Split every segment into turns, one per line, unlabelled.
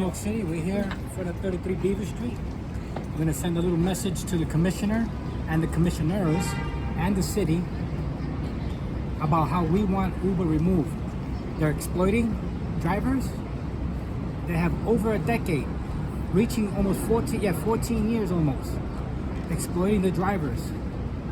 New York City, we're here for the 33 Beaver Street. We're going to send a little message to the commissioner and the commissioners and the city about how we want Uber removed. They're exploiting drivers. They have over a decade, reaching almost 14 years almost, exploiting the drivers.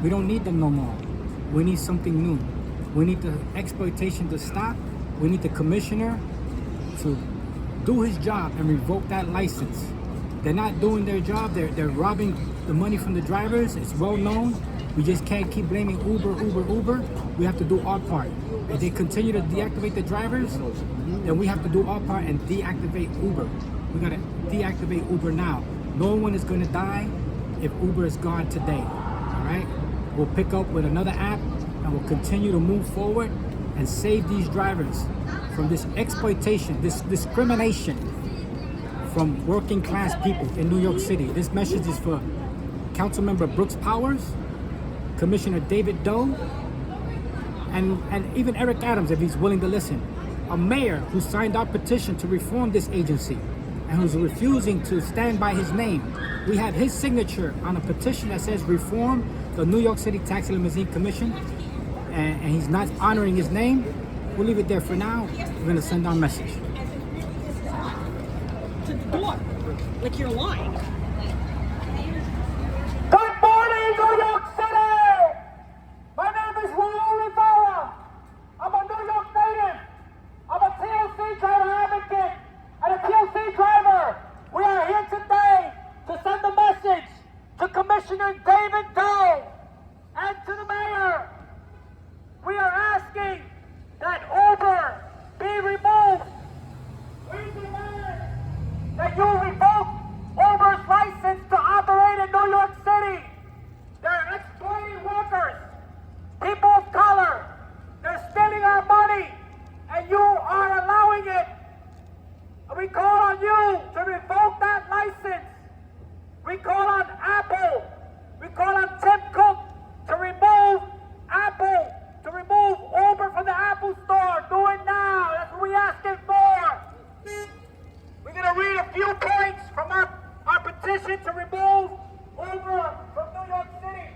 We don't need them no more. We need something new. We need the exploitation to stop. We need the commissioner to do his job and revoke that license. They're not doing their job. They're robbing the money from the drivers. It's well known. We just can't keep blaming Uber. We have to do our part. If they continue to deactivate the drivers, then we have to do our part and deactivate Uber. We gotta deactivate Uber now. No one is gonna die if Uber is gone today, all right? We'll pick up with another app and we'll continue to move forward and save these drivers from this exploitation, this discrimination from working class people in New York City. This message is for Councilmember Brooks Powers, Commissioner David Doe, and even Eric Adams, if he's willing to listen. A mayor who signed our petition to reform this agency and who's refusing to stand by his name. We have his signature on a petition that says reform the New York City Taxi Limousine Commission, and he's not honoring his name. We'll leave it there for now. We're gonna send our message.
To the door, like you're lying.
Good morning, New York City! My name is Raul Rivera. I'm a New York native. I'm a TLC driver advocate and a TLC driver. We are here today to send a message to Commissioner David Doe and to the mayor. We are asking that Uber be removed. We demand that you revoke Uber's license to operate in New York City. They're exploiting workers, people of color. They're stealing our money, and you are allowing it. We call on you to revoke that license. We call on Apple. We call on Tim Cook to remove Apple, to remove Uber from the Apple Store. Do it now. That's what we're asking for. We're going to read a few points from our petition to remove Uber from New York City.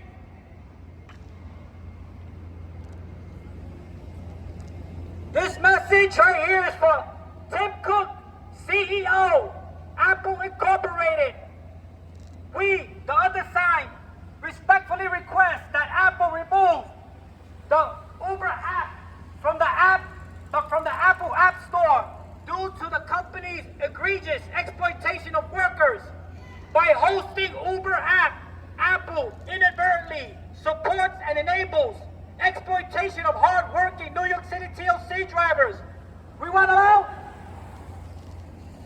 This message right here is for Tim Cook, CEO, Apple Incorporated. We, the undersigned, respectfully request that Apple remove the Uber app from the Apple App Store due to the company's egregious exploitation of workers. By hosting Uber app, Apple inadvertently supports and enables exploitation of hard-working New York City TLC drivers. We want to know?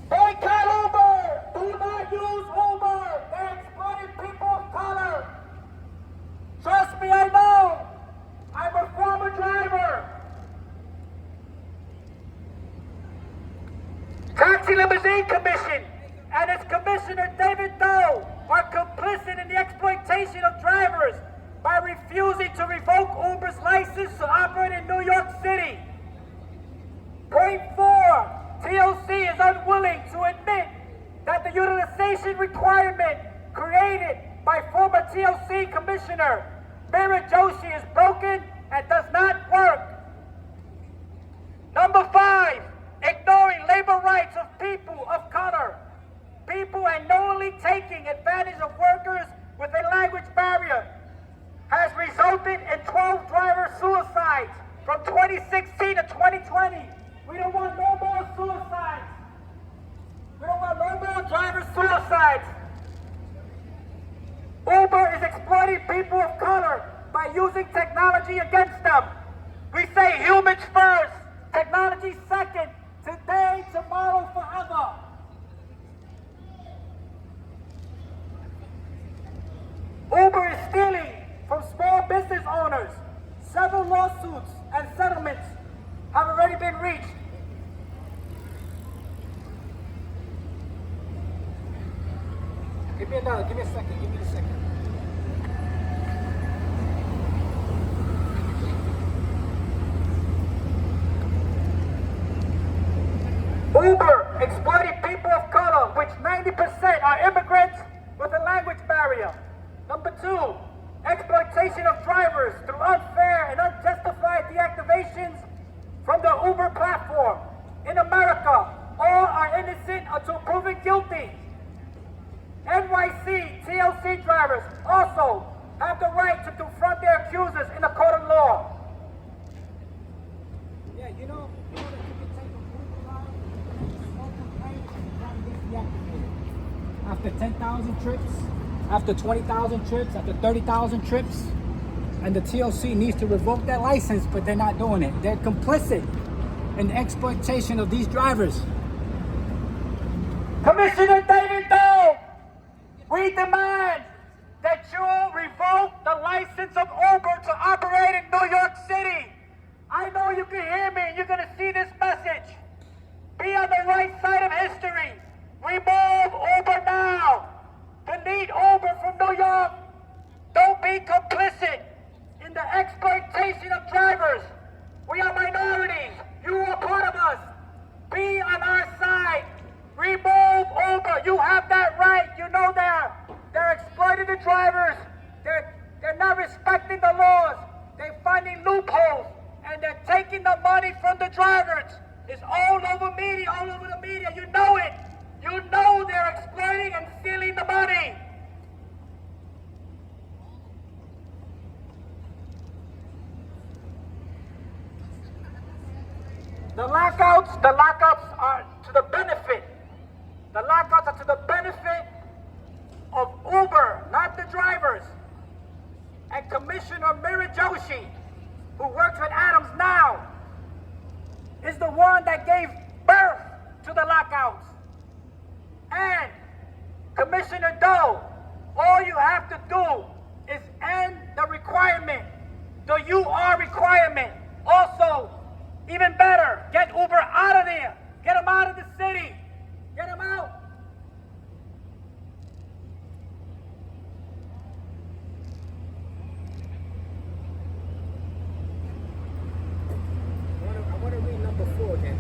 Boycott Uber! Do not use Uber! They're exploiting people of color! Trust me, I know! I'm a former driver! Taxi Limousine Commission and its Commissioner David Doe are complicit in the exploitation of drivers by refusing to revoke Uber's license to operate in New York City. Point 4. TLC is unwilling to admit that the utilization requirement created by former TLC Commissioner Mira Joshi is broken and does not work. Number 5. Ignoring labor rights of people of color. People and knowingly taking advantage of workers with a language barrier has resulted in 12 driver suicides from 2016 to 2020. We don't want no more suicides. We don't want no more driver suicides. Uber is exploiting people of color by using technology against them. We say humans first, technology second, today, tomorrow, forever. Uber is stealing from small business owners. Several lawsuits and settlements have already been reached.
Give me a second, give me a second.
Uber exploiting people of color. guilty. NYC TLC drivers also have the right to confront their accusers in a court of law.
Yeah, you know that you can take a Uber ride and no complaint and try to get deactivated. After 10,000 trips, after 20,000 trips, after 30,000 trips, and the TLC needs to revoke their license, but they're not doing it. They're complicit in the exploitation of these drivers.
Commissioner David Doe, we demand that you revoke the license of Uber to operate in New York City. I know you can hear me. You're going to see this message. Be on the right side of history. Remove Uber now. Delete Uber from New York. Don't be complicit in the exploitation of drivers. We are minorities. You are part of us. Be on our side. Remove Uber. You have that right. You know they're exploiting the drivers. They're not respecting the laws. They're finding loopholes. And they're taking the money from the drivers. It's all over media, all over the media. You know it. You know they're exploiting and stealing the money. The lockouts are to the benefit. The lockouts are to the benefit of Uber, not the drivers. And Commissioner Mira Joshi, who works with Adams now, is the one that gave birth to the lockouts. And Commissioner Doe, all you have to do is end the requirement, the UR requirement. Also, even better, get Uber out of there. Get them out of the city. Get them out.
I want to read number 4 again.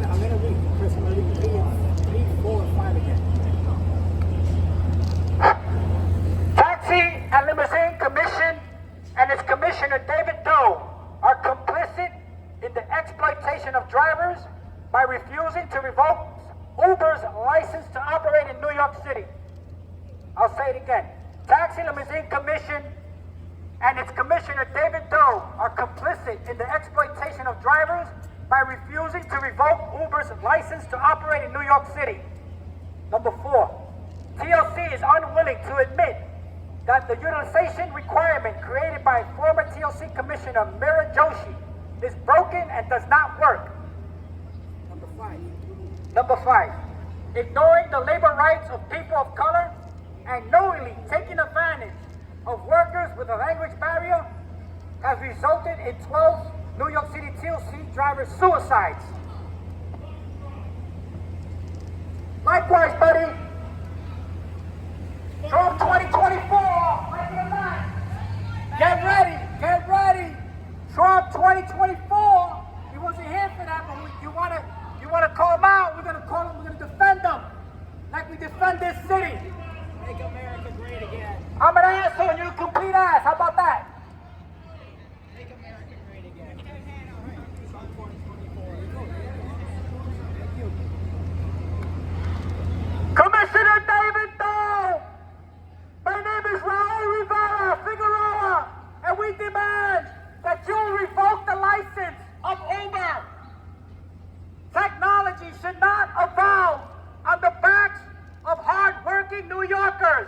I'm gonna read, Chris, I'm gonna read 4 and 5 again.
Taxi and Limousine Commission and its Commissioner David Doe are complicit in the exploitation of drivers by refusing to revoke Uber's license to operate in New York City. I'll say it again. Taxi Limousine Commission and its Commissioner David Doe are complicit in the exploitation of drivers by refusing to revoke Uber's license to operate in New York City. Number 4, TLC is unwilling to admit that the utilization requirement created by former TLC Commissioner Mira Joshi is broken and does not work. Number 5, ignoring the labor rights of people of color and knowingly taking advantage of workers with a language barrier has resulted in 12 New York City TLC driver suicides. Likewise, buddy, Trump 2024, like it or not, get ready. Trump 2024, he wasn't here for that, but you wanna call him out, we're gonna defend him, like we defend this city.
Make America great again.
I'm an asshole and you're a complete ass, how about that?
Make America great again.
Commissioner David Doe, my name is Raul Rivera Figueroa, and we demand that you revoke the license of Uber. Technology should not evolve on the backs of hard-working New Yorkers,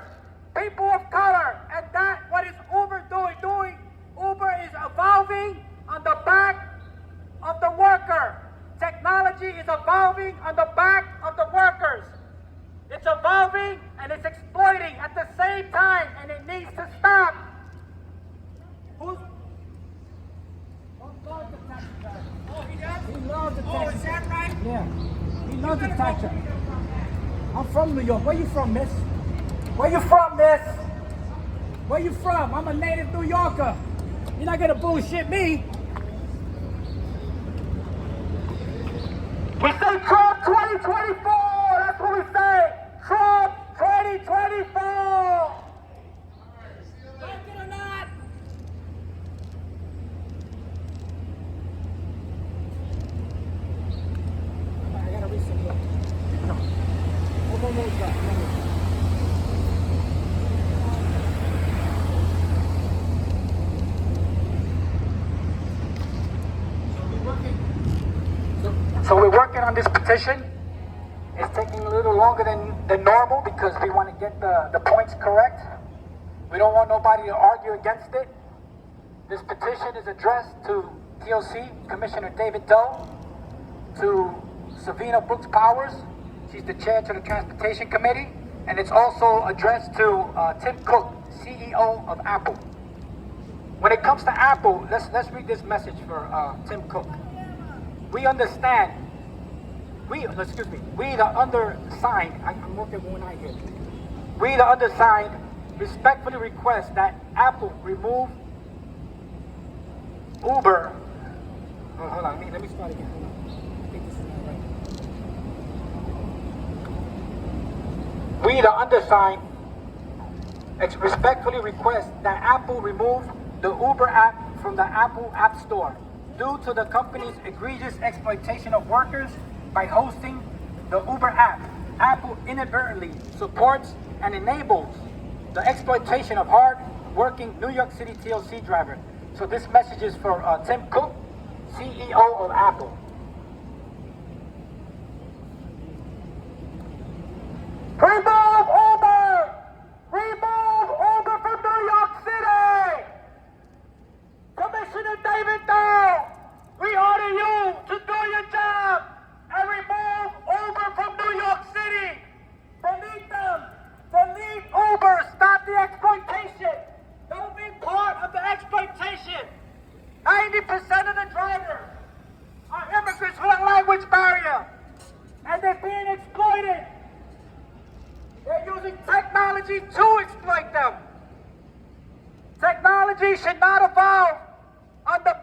people of color, and that what is Uber doing? Uber is evolving on the back of the worker. Technology is evolving on the back of the workers. It's evolving and it's exploiting at the same time, and it needs to stop. Who loves the taxi driver?
Oh, he does?
He loves the
Oh,
taxi.
is that right?
Yeah, he loves the taxi. I'm from New York. Where you from, miss?
Where you from, miss?
Where you from? I'm a native New Yorker. You're not gonna bullshit me.
We say Trump 2024. That's what we say. Trump 2024.
Like it or not. I gotta read some more. No. One more drop. So we're working on this petition. It's taking a little longer than normal because we want to get the points correct. We don't want nobody to argue against it. This petition is addressed to TLC, Commissioner David Doe, to Savina Brooks Powers, she's the chair to the Transportation Committee, and it's also addressed to Tim Cook, CEO of Apple. When it comes to Apple, let's read this message for Tim Cook. We understand, we the undersigned, I'm working with one eye here. We the undersigned respectfully request that Apple remove Uber. Oh, hold on, let me start again. Hold on. I think this is not right. We the undersigned respectfully request that Apple remove the Uber app from the Apple App Store due to the company's egregious exploitation of workers by hosting the Uber app. Apple inadvertently supports and enables the exploitation of hard-working New York City TLC drivers. So this message is for Tim Cook, CEO of Apple.
Remove Uber! Remove Uber from New York City! Commissioner David Doe, we order you to do your job and remove Uber from New York City. Delete them. Delete Uber. Stop the exploitation. Don't be part of the exploitation. 90% of the drivers are immigrants with a language barrier, and they're being exploited. They're using technology to exploit them. Technology should not evolve on the